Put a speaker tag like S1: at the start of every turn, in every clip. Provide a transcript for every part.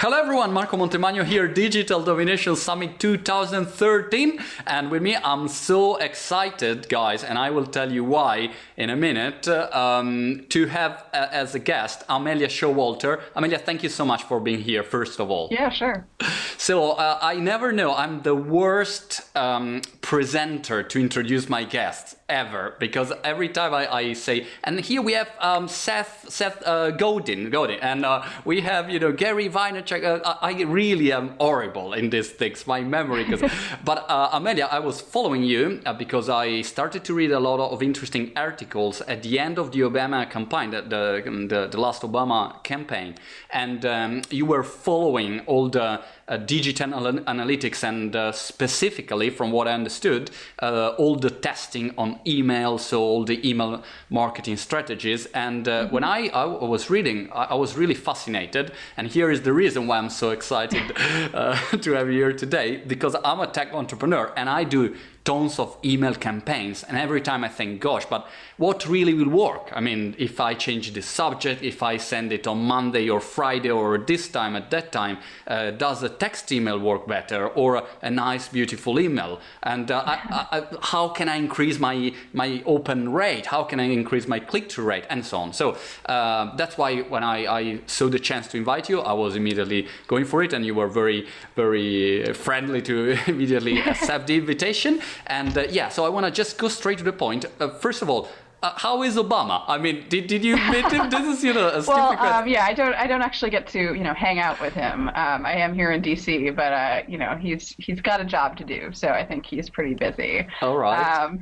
S1: Hello everyone, Marco Montemagno here, Digital Domination Summit 2013, and with me I'm so excited, guys, and I will tell you why in a minute, to have as a guest Amelia Showalter. Amelia, thank you so much for being here, first of all.
S2: Yeah, sure.
S1: So I never know, I'm the worst presenter to introduce my guests ever, because every time I say, and here we have Seth Godin, and we have, Gary Vaynerchuk. I really am horrible in these things, my memory. But Amelia, I was following you because I started to read a lot of interesting articles at the end of the Obama campaign, the last Obama campaign, and you were following all the digital analytics and specifically, from what I understood, all the testing on email, so all the email marketing strategies. And when I was reading, I was really fascinated. And here is the reason why I'm so excited to have you here today, because I'm a tech entrepreneur and I do tons of email campaigns, and every time I think, gosh, but what really will work? I mean, if I change the subject, if I send it on Monday or Friday or this time at that time, does a text email work better or a nice beautiful email? And how can I increase my open rate? How can I increase my click-through rate, and so on? So that's why when I saw the chance to invite you, I was immediately going for it, and you were very, very friendly to immediately accept the invitation. And yeah, so I want to just go straight to the point. First of all, how is Obama? I mean, did you meet him? This is, a stupid question.
S2: Yeah, I don't actually get to, hang out with him. I am here in DC, but he's got a job to do, so I think he's pretty busy.
S1: All right.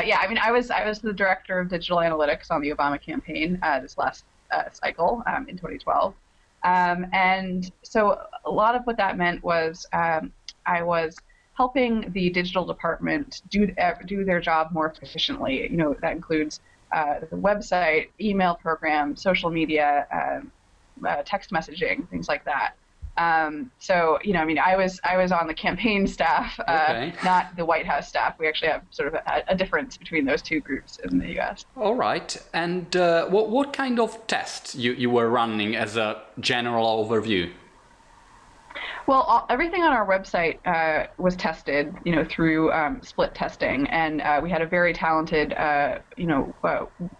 S2: Yeah, I mean, I was the director of digital analytics on the Obama campaign this last cycle in 2012, and so a lot of what that meant was I was helping the digital department do their job more efficiently. That includes the website, email program, social media, text messaging, things like that. So, I was on the campaign staff,
S1: okay,
S2: not the White House staff. We actually have sort of a difference between those two groups in the U.S.
S1: All right. And what kind of tests you were running as a general overview?
S2: Well, everything on our website was tested, through split testing, and we had a very talented,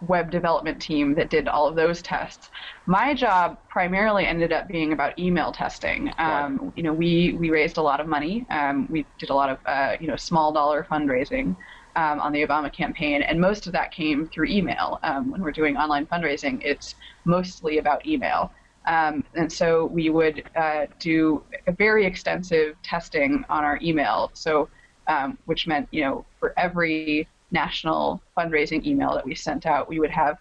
S2: web development team that did all of those tests. My job primarily ended up being about email testing.
S1: Right.
S2: We raised a lot of money. We did a lot of, small dollar fundraising on the Obama campaign, and most of that came through email. When we're doing online fundraising, it's mostly about email. And so we would do a very extensive testing on our email. So, which meant, for every national fundraising email that we sent out, we would have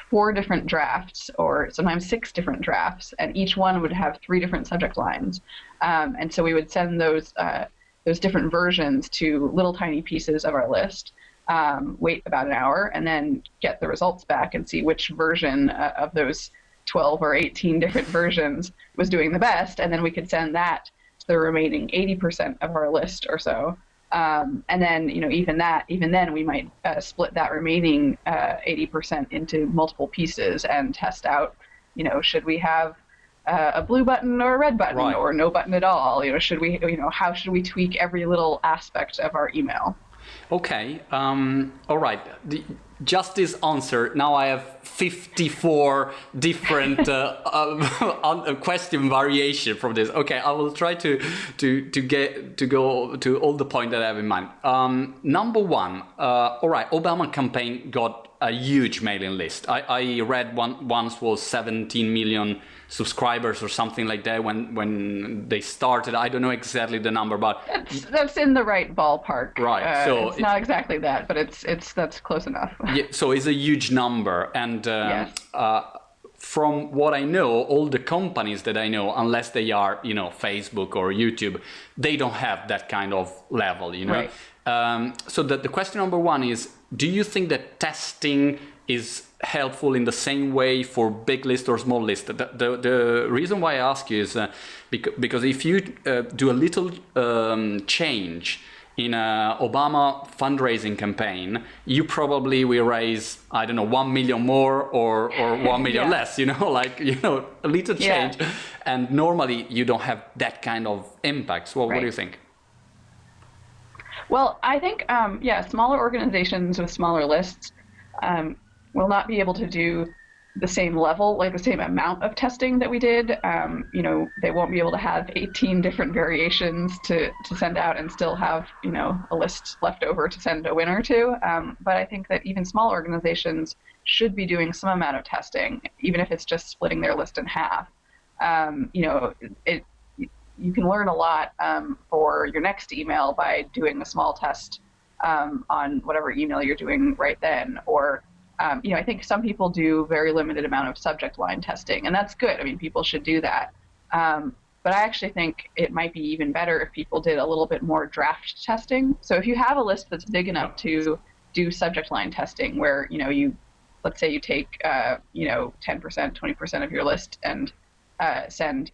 S2: 4 different drafts, or sometimes 6 different drafts, and each one would have 3 different subject lines. And so we would send those different versions to little tiny pieces of our list, wait about an hour, and then get the results back and see which version of those 12 or 18 different versions was doing the best, and then we could send that to the remaining 80% of our list or so. And then, even then we might split that remaining 80% into multiple pieces and test out, should we have a blue button or a red button,
S1: right,
S2: or no button at all? Should we, how should we tweak every little aspect of our email?
S1: Okay. All right. Just this answer. Now I have 54 different question variation from this. Okay, I will try to go to all the point that I have in mind. Number one. All right. Obama campaign got a huge mailing list. I read once was 17 million subscribers or something like that when they started. I don't know exactly the number, but
S2: that's in the right ballpark.
S1: Right. So
S2: it's not exactly that, but that's close enough.
S1: Yeah, so it's a huge number, and
S2: yes.
S1: From what I know, all the companies that I know, unless they are, Facebook or YouTube, they don't have that kind of level,
S2: Right.
S1: So the question number one is, do you think that testing is helpful in the same way for big list or small list? The reason why I ask you is because if you do a little change in a Obama fundraising campaign, you probably will raise, I don't know, 1 million more or 1 million less, you know, like, you know, a little change. And normally you don't have that kind of impact. So what do you think?
S2: Well, I think, smaller organizations with smaller lists will not be able to do the same level, like the same amount of testing that we did. You know, they won't be able to have 18 different variations to send out and still have, you know, a list left over to send a winner to. But I think that even small organizations should be doing some amount of testing, even if it's just splitting their list in half. You know, you can learn a lot for your next email by doing a small test on whatever email you're doing right then, or you know, I think some people do very limited amount of subject line testing, and that's good. I mean, people should do that. But I actually think it might be even better if people did a little bit more draft testing. So if you have a list that's big enough to do subject line testing, where, you know, let's say you take, you know, 10%, 20% of your list and send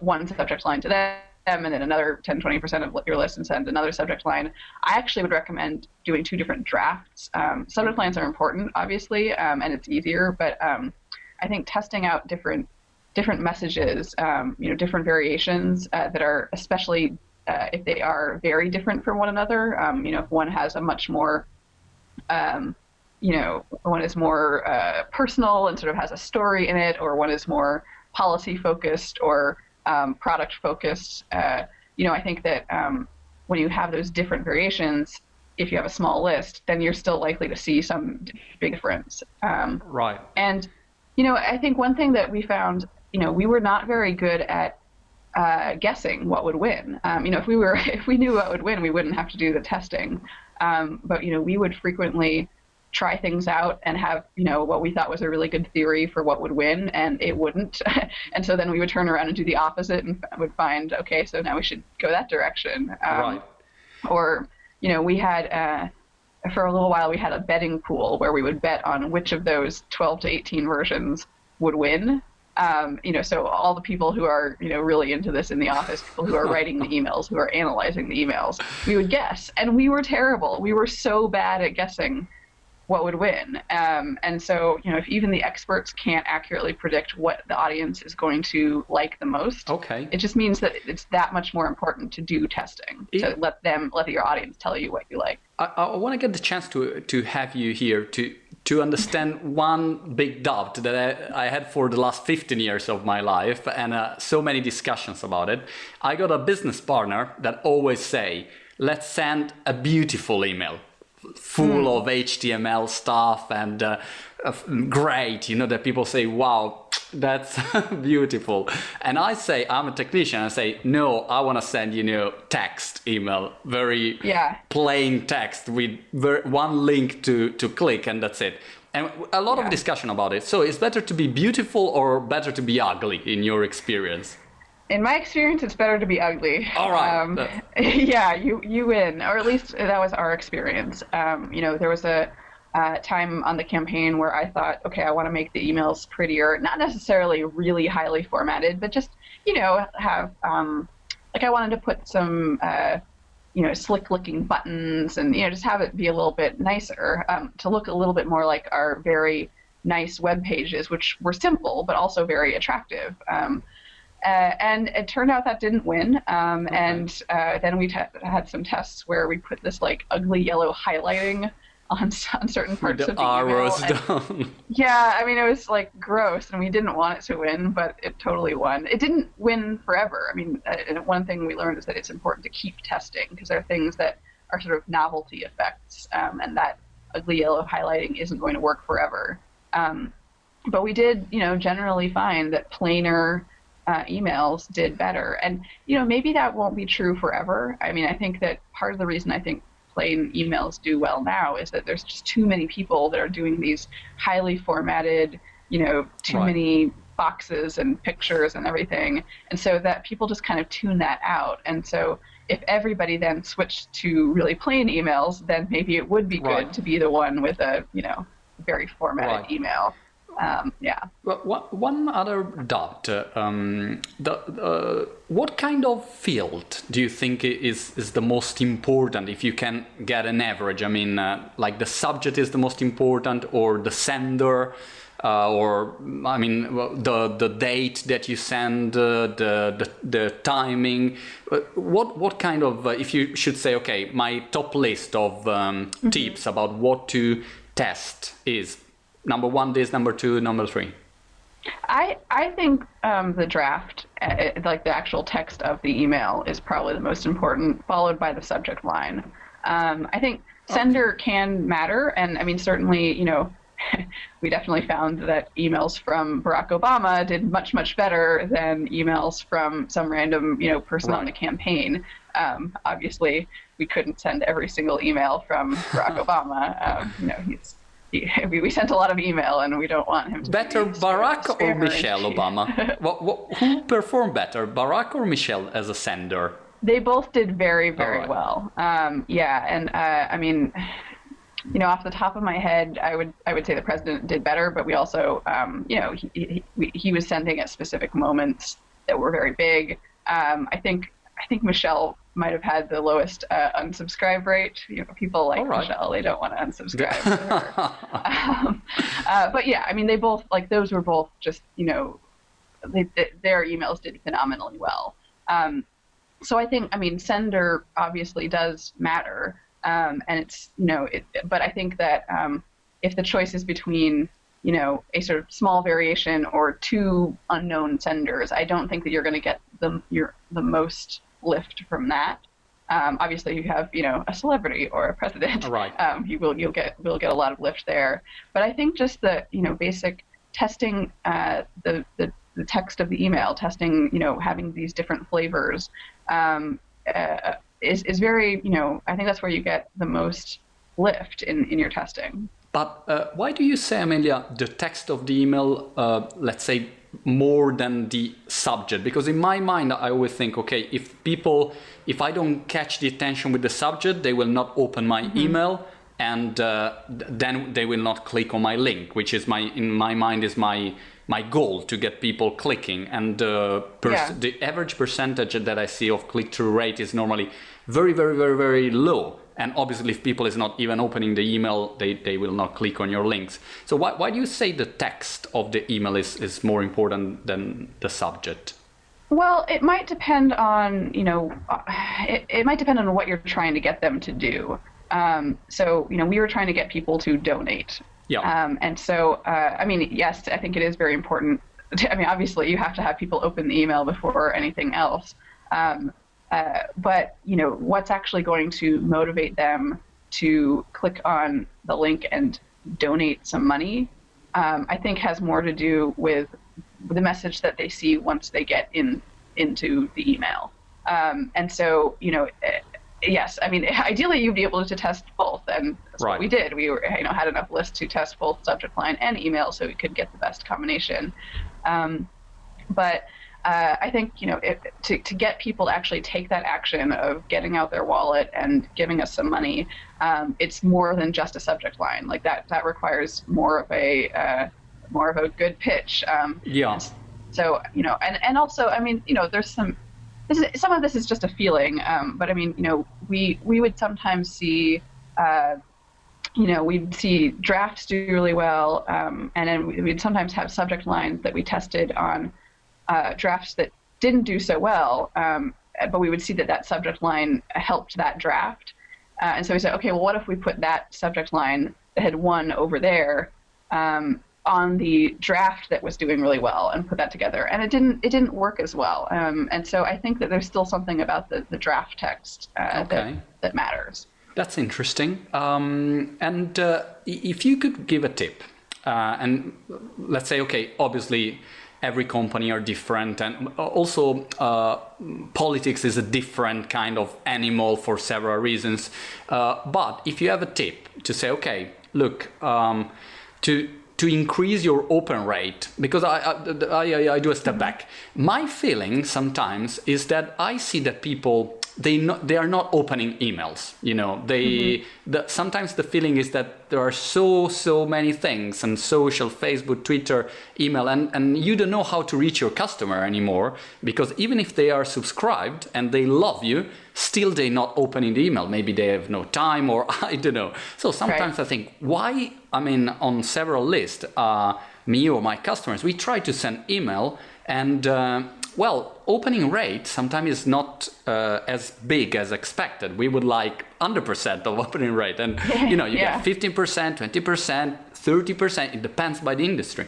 S2: one subject line to them, and then another 10, 20% of your list and send another subject line. I actually would recommend doing 2 different drafts. Subject lines are important, obviously, and it's easier, but I think testing out different messages, you know, different variations that are, especially if they are very different from one another. You know, if one has a much more, you know, one is more personal and sort of has a story in it, or one is more policy focused or product focused. You know, I think that when you have those different variations, if you have a small list, then you're still likely to see some big difference.
S1: Right.
S2: And, you know, I think one thing that we found, you know, we were not very good at guessing what would win. You know, if we knew what would win, we wouldn't have to do the testing. But, you know, we would frequently try things out and have, you know, what we thought was a really good theory for what would win, and it wouldn't. And so then we would turn around and do the opposite and would find, okay, so now we should go that direction.
S1: Right.
S2: Or, you know, we had, for a little while, we had a betting pool where we would bet on which of those 12 to 18 versions would win. You know, so all the people who are, you know, really into this in the office, people who are writing the emails, who are analyzing the emails, we would guess. And we were terrible. We were so bad at guessing what would win. And so, you know, if even the experts can't accurately predict what the audience is going to like the most, it just means that it's that much more important to do testing, to let your audience tell you what you like.
S1: I want to get the chance to have you here to understand one big doubt that I had for the last 15 years of my life, and so many discussions about it. I got a business partner that always say, let's send a beautiful email, full of HTML stuff and great, you know, that people say, wow, that's beautiful. And I say, I'm a technician, I say, no, I want to send, you know, text email, very plain text with one link to click, and that's it. And a lot of discussion about it. So it's better to be beautiful or better to be ugly in your experience?
S2: In my experience, it's better to be ugly.
S1: All right.
S2: Yeah, you win, or at least that was our experience. You know, there was a time on the campaign where I thought, okay, I want to make the emails prettier, not necessarily really highly formatted, but just, you know, have, like I wanted to put some, you know, slick looking buttons and, you know, just have it be a little bit nicer, to look a little bit more like our very nice web pages, which were simple, but also very attractive. And it turned out that didn't win. And then we had some tests where we put this like ugly yellow highlighting on certain parts of the
S1: arrows
S2: email.
S1: down.
S2: Yeah, I mean, it was like gross, and we didn't want it to win, but it totally won. It didn't win forever. I mean, one thing we learned is that it's important to keep testing, because there are things that are sort of novelty effects, and that ugly yellow highlighting isn't going to work forever. But we did, you know, generally find that plainer emails did better. And, you know, maybe that won't be true forever. I mean, I think that part of the reason I think plain emails do well now is that there's just too many people that are doing these highly formatted, you know, too many boxes and pictures and everything. And so that people just kind of tune that out. And so if everybody then switched to really plain emails, then maybe it would be good to be the one with a, you know, very formatted email. Yeah.
S1: Well, one other doubt. What kind of field do you think is the most important if you can get an average? I mean, like the subject is the most important, or the sender, or I mean, the date that you send, the timing. What kind of, if you should say, okay, my top list of tips about what to test is number one, this, number two, number three.
S2: I think the draft, like the actual text of the email, is probably the most important, followed by the subject line. I think sender can matter, and I mean, certainly, you know, we definitely found that emails from Barack Obama did much better than emails from some random, you know, person on the campaign. Obviously, we couldn't send every single email from Barack Obama. You know, we sent a lot of email, and we don't want him to
S1: better
S2: be
S1: Barack or Michelle Obama? Who performed better, Barack or Michelle as a sender?
S2: They both did very
S1: right.
S2: well. Yeah, and I mean, you know, off the top of my head, I would say the president did better, but we also, you know, he was sending at specific moments that were very big. I think Michelle might have had the lowest unsubscribe rate. You know, people like Michelle, they don't want to unsubscribe to her. But yeah, I mean, they both, like, those were both just, you know, their emails did phenomenally well. So I think, I mean, sender obviously does matter. And it's, you know, but I think that if the choice is between, you know, a sort of small variation or two unknown senders, I don't think that you're going to get the most lift from that. Obviously, you have, you know, a celebrity or a president.
S1: Right.
S2: You'll get a lot of lift there. But I think just the, you know, basic testing the text of the email, testing, you know, having these different flavors. Is very, you know, I think that's where you get the most lift in your testing.
S1: But why do you say, Amelia, the text of the email, let's say, more than the subject? Because in my mind, I always think, okay, if I don't catch the attention with the subject, they will not open my email, and then they will not click on my link, which is in my mind is my goal, to get people clicking. And the average percentage that I see of click-through rate is normally very low. And obviously, if people is not even opening the email, they will not click on your links. So why do you say the text of the email is more important than the subject?
S2: Well, it might depend on, you know, it might depend on what you're trying to get them to do. So, you know, we were trying to get people to donate. Yeah. And so, I mean, yes, I think it is very important. I mean, obviously, you have to have people open the email before anything else. But, you know, what's actually going to motivate them to click on the link and donate some money, I think has more to do with the message that they see once they get into the email. And so, you know, yes, I mean, ideally you'd be able to test both, and that's what we did. We had enough lists to test both subject line and email, so we could get the best combination. But I think, you know, to get people to actually take that action of getting out their wallet and giving us some money, it's more than just a subject line. Like that requires more of a good pitch. So, you know, and also, I mean, you know, there's some of this is just a feeling, but I mean, you know, we would sometimes see, you know, we'd see drafts do really well, and then we'd sometimes have subject lines that we tested on drafts that didn't do so well, but we would see that subject line helped that draft, and so we said, okay, well, what if we put that subject line that had won over there on the draft that was doing really well, and put that together, and it didn't work as well. And so I think that there's still something about the draft text that matters.
S1: That's interesting. And if you could give a tip, and let's say, okay, obviously every company are different, and also politics is a different kind of animal for several reasons. But if you have a tip to say, okay, look, to increase your open rate, because I do a step back. My feeling sometimes is that I see that people they are not opening emails. You know, sometimes the feeling is that there are so many things and social, Facebook, Twitter, email, and you don't know how to reach your customer anymore, because even if they are subscribed and they love you, still they're not opening the email. Maybe they have no time, or I don't know. So sometimes I think, why? I mean, on several lists, me or my customers, we try to send email, and opening rate sometimes is not as big as expected. We would like 100% of opening rate, and you get 15%, 20%, 30%. It depends by the industry.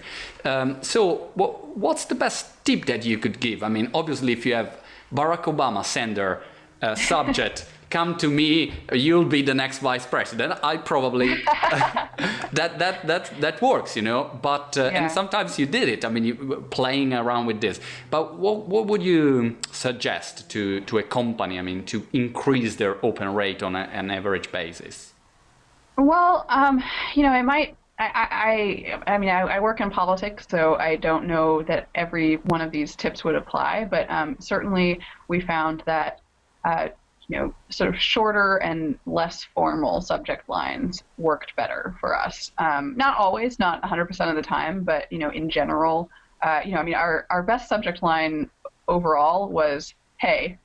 S1: So what's the best tip that you could give? I mean, obviously, if you have Barack Obama sender subject, come to me, you'll be the next vice president. I probably that works, you know. But and sometimes you did it. I mean, you playing around with this. But what would you suggest to a company? I mean, to increase their open rate on an average basis?
S2: Well, it might. I work in politics, so I don't know that every one of these tips would apply. But certainly, we found that. Sort of shorter and less formal subject lines worked better for us. Not always, not 100% of the time, but, in general, our best subject line overall was, hey.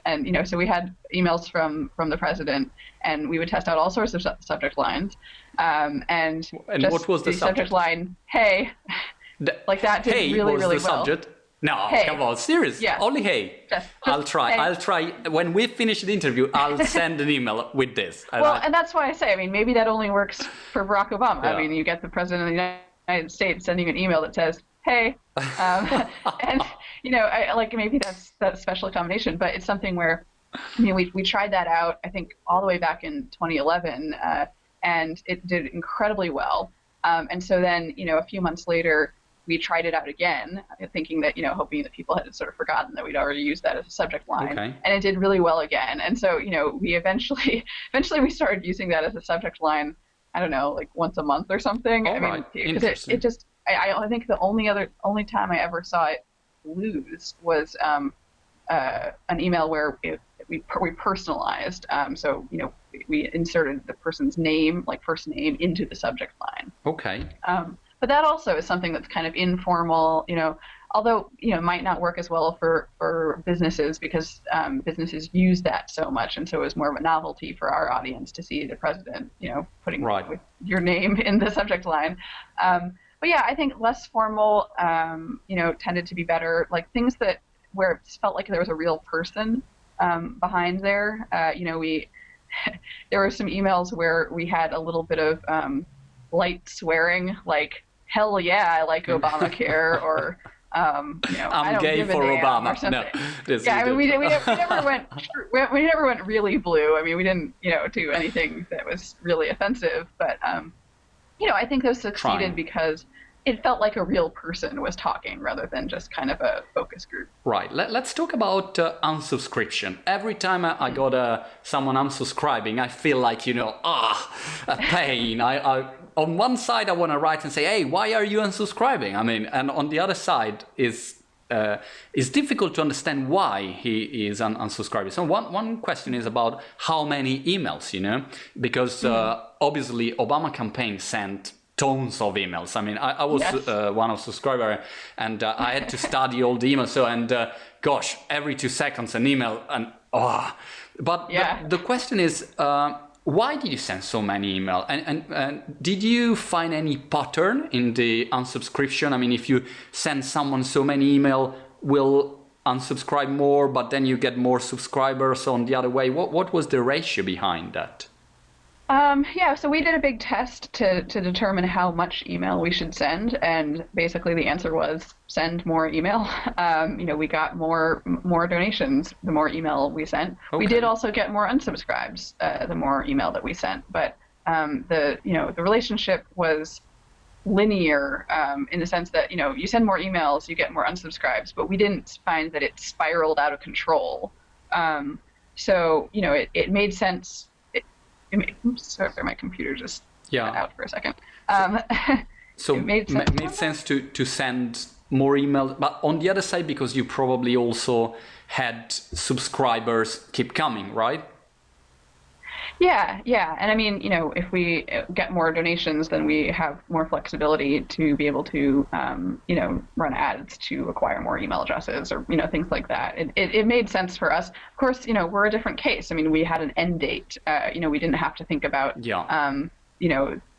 S2: And, so we had emails from the president, and we would test out all sorts of subject lines. And just
S1: what was the
S2: subject line, hey, like that did really, really well.
S1: Subject? No,
S2: hey.
S1: Come on, serious.
S2: Yeah.
S1: Only hey.
S2: Just
S1: I'll try.
S2: Hey.
S1: I'll try. When we finish the interview, I'll send an email with this.
S2: And that's why I say, maybe that only works for Barack Obama.
S1: Yeah.
S2: I mean, you get the president of the United States sending an email that says, hey, and, maybe that's a special combination, but it's something where, we tried that out, I think, all the way back in 2011, and it did incredibly well. And so then, a few months later, we tried it out again, thinking that, hoping that people had sort of forgotten that we'd already used that as a subject line.
S1: Okay.
S2: And it did really well again. And so, we eventually we started using that as a subject line, I don't know, like once a month or something. Because it just, I think the only time I ever saw it lose was an email where we personalized. So, we inserted the person's name, like first name, into the subject line.
S1: Okay.
S2: But that also is something that's kind of informal, although, it might not work as well for businesses, because businesses use that so much. And so it was more of a novelty for our audience to see the president, putting with your name in the subject line. But yeah, I think less formal, tended to be better, like things where it felt like there was a real person behind there. There were some emails where we had a little bit of light swearing, like, hell yeah, I like Obamacare, or I'm
S1: gay for Obama.
S2: Or something.
S1: No,
S2: we never went really blue. I mean, we didn't do anything that was really offensive, but I think those succeeded because it felt like a real person was talking rather than just kind of a focus group.
S1: Right. Let's talk about unsubscription. Every time I got someone unsubscribing, I feel like, a pain. I on one side, I want to write and say, hey, why are you unsubscribing? I mean, and on the other side it's difficult to understand why he is unsubscribing. So one question is about how many emails, because obviously Obama campaign sent tons of emails. I mean, I was one of subscriber, and I had to study all the emails. So, gosh, every 2 seconds an email, and But the question is, why did you send so many emails? And did you find any pattern in the unsubscription? I mean, if you send someone so many email, will unsubscribe more, but then you get more subscribers on the other way. What was the ratio behind that?
S2: So we did a big test to determine how much email we should send, and basically the answer was send more email. We got more donations the more email we sent. Okay. We did also get more unsubscribes the more email that we sent, but the relationship was linear in the sense that you send more emails, you get more unsubscribes, but we didn't find that it spiraled out of control. So it made sense. Sorry, my computer just went out for a second.
S1: So it made sense to send more email, but on the other side, because you probably also had subscribers keep coming, right?
S2: Yeah, yeah. And I mean, if we get more donations, then we have more flexibility to be able to, run ads to acquire more email addresses or, things like that. It made sense for us. Of course, we're a different case. I mean, we had an end date. We didn't have to think about,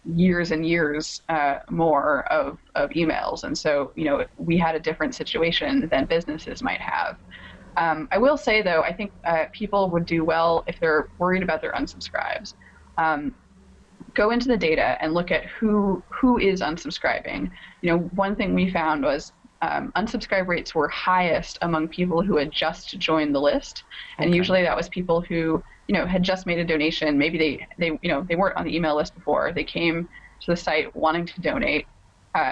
S2: years and years more of emails. And so, we had a different situation than businesses might have. I will say, though, I think people would do well if they're worried about their unsubscribes. Go into the data and look at who is unsubscribing. One thing we found was unsubscribe rates were highest among people who had just joined the list, and usually that was people who had just made a donation. Maybe they weren't on the email list before. They came to the site wanting to donate.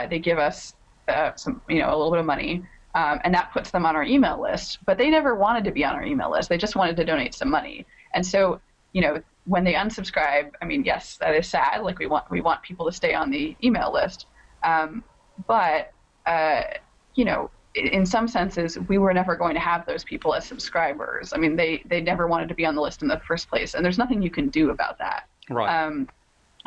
S2: They give us a little bit of money. And that puts them on our email list, but they never wanted to be on our email list. They just wanted to donate some money. And so, when they unsubscribe, I mean, yes, that is sad. Like we want people to stay on the email list. But in some senses, we were never going to have those people as subscribers. I mean, they never wanted to be on the list in the first place, and there's nothing you can do about that.
S1: Right.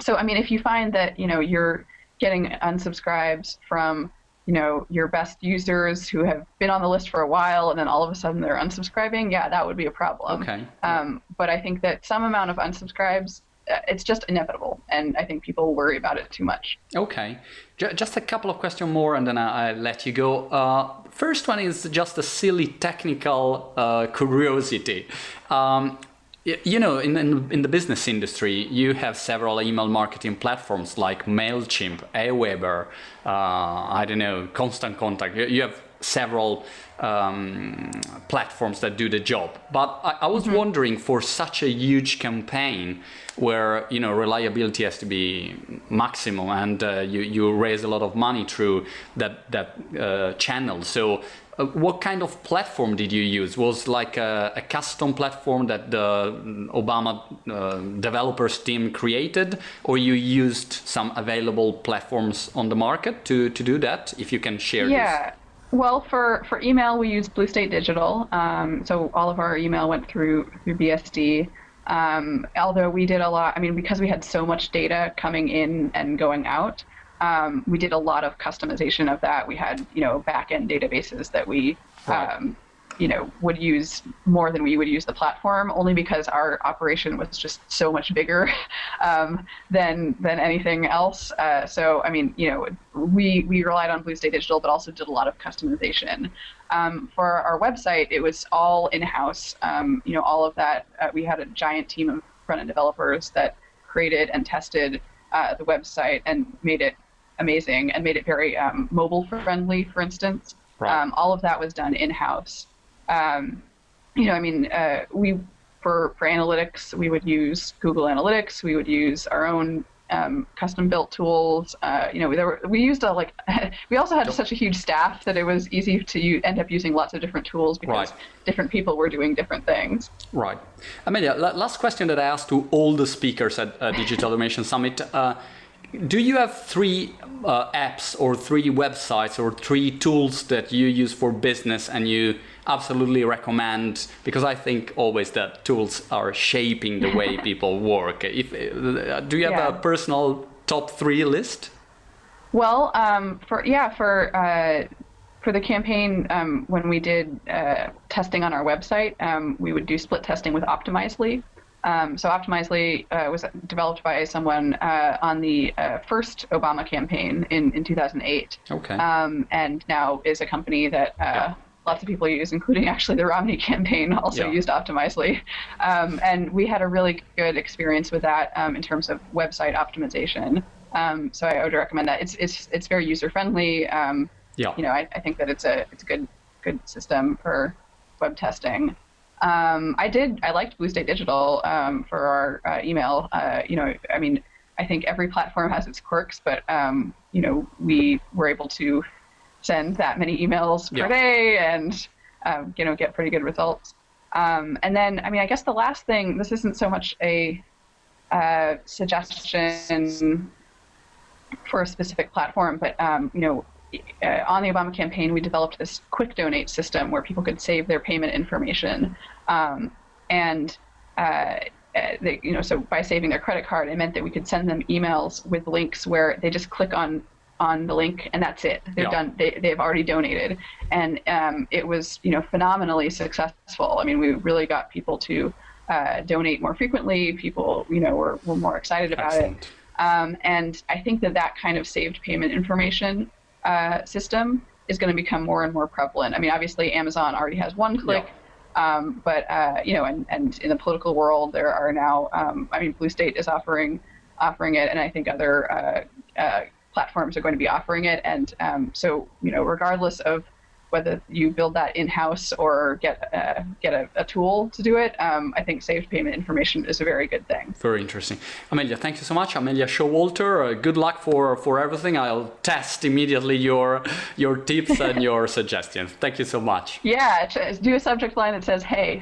S2: So, I mean, if you find that, you're getting unsubscribes from your best users who have been on the list for a while and then all of a sudden they're unsubscribing, yeah, that would be a problem.
S1: Okay.
S2: But I think that some amount of unsubscribes, it's just inevitable. And I think people worry about it too much.
S1: Okay. Just a couple of questions more and then I'll let you go. First one is just a silly technical curiosity. In the business industry, you have several email marketing platforms like MailChimp, Aweber, Constant Contact. You have several platforms that do the job. But I was wondering, for such a huge campaign where reliability has to be maximum and you raise a lot of money through that channel. So what kind of platform did you use? Was like a custom platform that the Obama developers team created, or you used some available platforms on the market to do that? If you can share this.
S2: Well, for email, we used Blue State Digital. So all of our email went through BSD. Although we did a lot, I mean, because we had so much data coming in and going out, we did a lot of customization of that. We had, back-end databases that we, would use more than we would use the platform, only because our operation was just so much bigger than anything else. So, I mean, we relied on Blue State Digital, but also did a lot of customization. For our website, it was all in-house. All of that, we had a giant team of front-end developers that created and tested the website and made it amazing and made it very mobile friendly, for instance. Right. All of that was done in-house. We for analytics, we would use Google Analytics. We would use our own custom built tools. We used we also had such a huge staff that it was easy to end up using lots of different tools because different people were doing different things.
S1: Right. Amelia, last question that I asked to all the speakers at Digital Domination Summit. Do you have 3 apps or 3 websites or 3 tools that you use for business and you absolutely recommend? Because I think always that tools are shaping the way people work. Do you have a personal top 3 list?
S2: Well, for the campaign, when we did testing on our website, we would do split testing with Optimizely. So Optimizely was developed by someone on the first Obama campaign in 2008.
S1: Okay.
S2: And now is a company that lots of people use, including actually the Romney campaign also used Optimizely. And we had a really good experience with that in terms of website optimization. So I would recommend that. It's very user friendly. I think that it's a good system for web testing. I liked Blue State Digital for our email. I think every platform has its quirks, but we were able to send that many emails per day and get pretty good results. And then, I guess the last thing, this isn't so much a suggestion for a specific platform, but on the Obama campaign, we developed this quick donate system where people could save their payment information, so by saving their credit card, it meant that we could send them emails with links where they just click on the link and that's it. They're done. They've already donated, and it was phenomenally successful. I mean, we really got people to donate more frequently. People were more excited about it, and I think that kind of saved payment information system is going to become more and more prevalent. I mean, obviously Amazon already has one click. But and in the political world, there are now, Blue State is offering it, and I think other platforms are going to be offering it. And so, regardless of whether you build that in-house or get a tool to do it, I think saved payment information is a very good thing.
S1: Very interesting. Amelia, thank you so much. Amelia Showalter, good luck for everything. I'll test immediately your tips and your suggestions. Thank you so much.
S2: Yeah, do a subject line that says, hey.